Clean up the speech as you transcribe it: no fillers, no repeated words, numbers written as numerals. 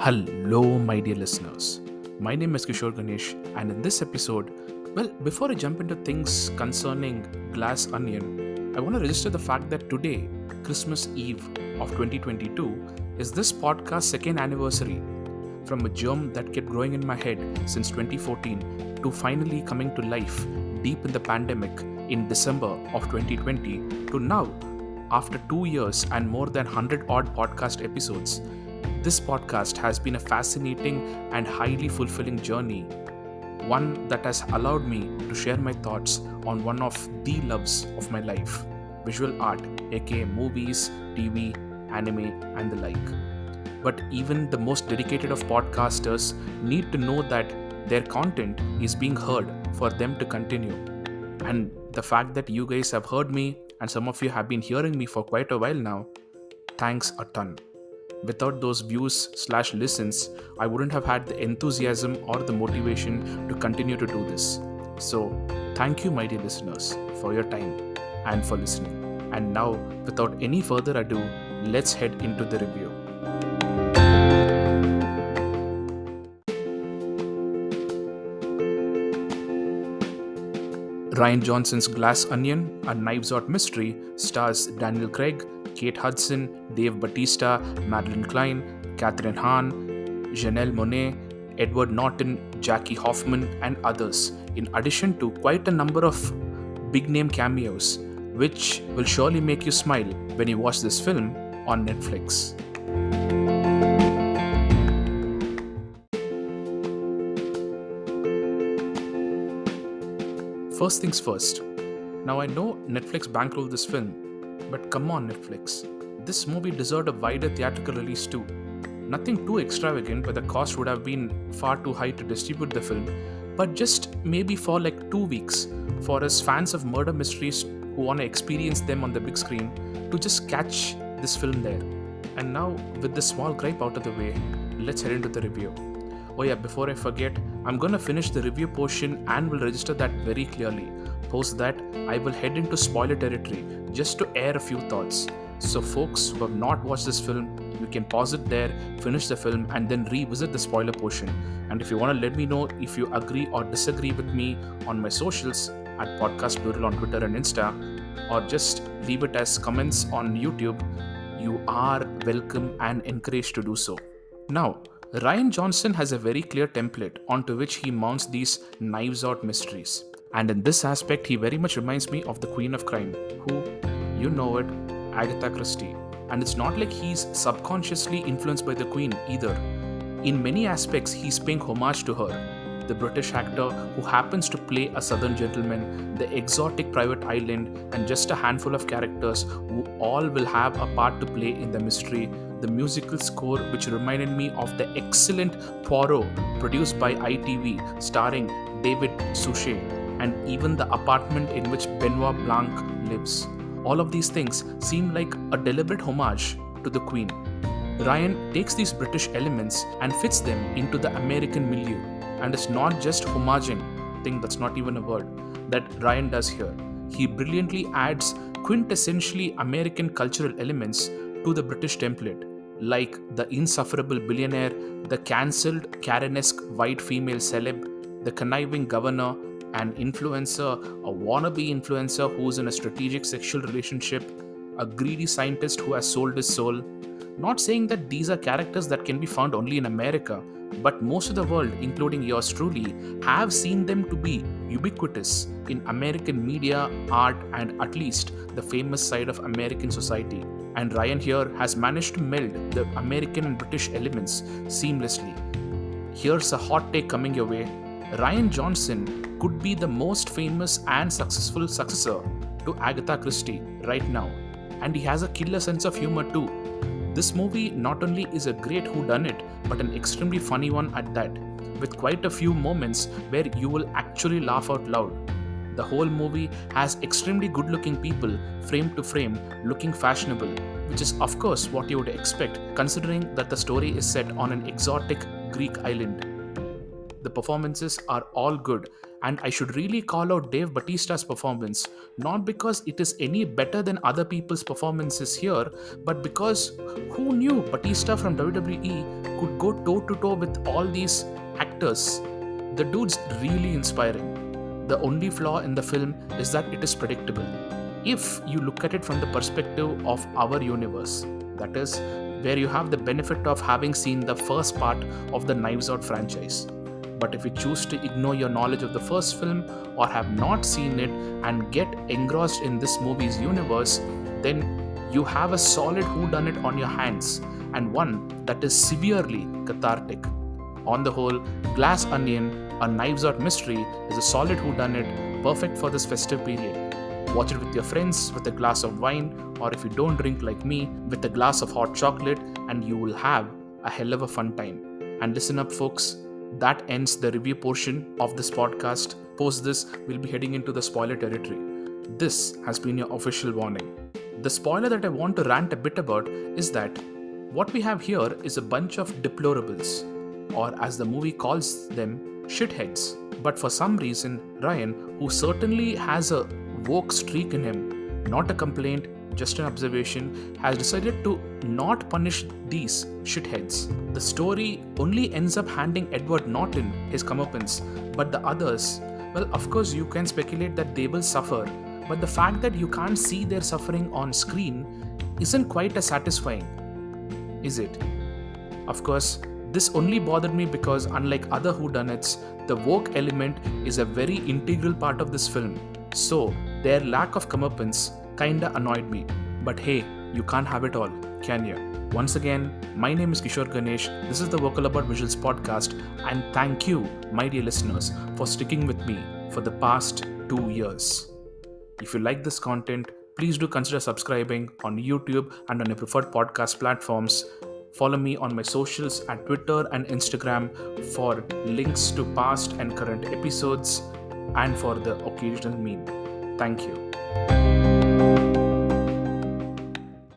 Hello, my dear listeners. My name is Kishore Ganesh, and in this episode, before I jump into things concerning Glass Onion, I want to register the fact that today, Christmas Eve of 2022, is this podcast's second anniversary. From a germ that kept growing in my head since 2014 to finally coming to life deep in the pandemic in December of 2020 to now, after 2 years and more than 100 odd podcast episodes, this podcast has been a fascinating and highly fulfilling journey, one that has allowed me to share my thoughts on one of the loves of my life, visual art, aka movies, TV, anime, and the like. But even the most dedicated of podcasters need to know that their content is being heard for them to continue. And the fact that you guys have heard me and some of you have been hearing me for quite a while now, thanks a ton. Without those views/listens, I wouldn't have had the enthusiasm or the motivation to continue to do this. So, thank you, my dear listeners, for your time and for listening. And now, without any further ado, let's head into the review. Rian Johnson's Glass Onion, a Knives Out mystery, stars Daniel Craig, Kate Hudson, Dave Bautista, Madelyn Cline, Kathryn Haan, Janelle Monáe, Edward Norton, Jackie Hoffman, and others, in addition to quite a number of big-name cameos, which will surely make you smile when you watch this film on Netflix. First things first. Now I know Netflix bankrolled this film, but come on Netflix, this movie deserved a wider theatrical release too. Nothing too extravagant, but the cost would have been far too high to distribute the film, but just maybe for like 2 weeks for us fans of murder mysteries who want to experience them on the big screen to just catch this film there. And now with this small gripe out of the way, let's head into the review. Oh yeah, before I forget, I'm gonna finish the review portion and will register that very clearly. Post that, I will head into spoiler territory just to air a few thoughts. So folks who have not watched this film, you can pause it there, finish the film, and then revisit the spoiler portion. And if you want to let me know if you agree or disagree with me on my socials at Podcast Plural on Twitter and Insta, or just leave it as comments on YouTube, you are welcome and encouraged to do so. Now, Rian Johnson has a very clear template onto which he mounts these Knives Out mysteries. And in this aspect, he very much reminds me of the Queen of Crime, who, you know it, Agatha Christie. And it's not like he's subconsciously influenced by the Queen either. In many aspects, he's paying homage to her, the British actor who happens to play a southern gentleman, the exotic private island, and just a handful of characters who all will have a part to play in the mystery. The musical score, which reminded me of the excellent Poirot produced by ITV starring David Suchet, and even the apartment in which Benoit Blanc lives. All of these things seem like a deliberate homage to the Queen. Rian takes these British elements and fits them into the American milieu, and it's not just homaging, thing that's not even a word, that Rian does here. He brilliantly adds quintessentially American cultural elements to the British template, like the insufferable billionaire, the cancelled Karen-esque white female celeb, the conniving governor, an influencer, a wannabe influencer who's in a strategic sexual relationship, a greedy scientist who has sold his soul. Not saying that these are characters that can be found only in America, but most of the world, including yours truly, have seen them to be ubiquitous in American media, art, and at least the famous side of American society. And Rian here has managed to meld the American and British elements seamlessly. Here's a hot take coming your way. Rian Johnson could be the most famous and successful successor to Agatha Christie right now. And he has a killer sense of humor too. This movie not only is a great whodunit, but an extremely funny one at that, with quite a few moments where you will actually laugh out loud. The whole movie has extremely good looking people, frame to frame, looking fashionable, which is of course what you would expect considering that the story is set on an exotic Greek island. The performances are all good, And I should really call out Dave Bautista's performance, not because it is any better than other people's performances here, but because who knew Bautista from WWE could go toe to toe with all these actors? The dude's really inspiring. The only flaw in the film is that it is predictable. If you look at it from the perspective of our universe, that is, where you have the benefit of having seen the first part of the Knives Out franchise. But if you choose to ignore your knowledge of the first film or have not seen it and get engrossed in this movie's universe, then you have a solid whodunit on your hands, and one that is severely cathartic. On the whole, Glass Onion, a Knives Out mystery, is a solid whodunit perfect for this festive period. Watch it with your friends with a glass of wine, or if you don't drink like me, with a glass of hot chocolate, and you will have a hell of a fun time. And listen up, folks, that ends the review portion of this podcast. Post this, we'll be heading into the spoiler territory. This has been your official warning. The spoiler that I want to rant a bit about is that what we have here is a bunch of deplorables, or as the movie calls them, shitheads. But for some reason, Rian, who certainly has a woke streak in him, not a complaint, just an observation, has decided to not punish these shitheads. The story only ends up handing Edward Norton his comeuppance, but the others, well, of course you can speculate that they will suffer, but the fact that you can't see their suffering on screen isn't quite as satisfying, is it? Of course, this only bothered me because unlike other whodunits, the woke element is a very integral part of this film. So, their lack of comeuppance kinda annoyed me. But hey, you can't have it all, can you? Once again, my name is Kishore Ganesh, this is the Vocal About Visuals podcast, and thank you, my dear listeners, for sticking with me for the past 2 years. If you like this content, please do consider subscribing on YouTube and on your preferred podcast platforms. Follow me on my socials at Twitter and Instagram for links to past and current episodes and for the occasional meme. Thank you.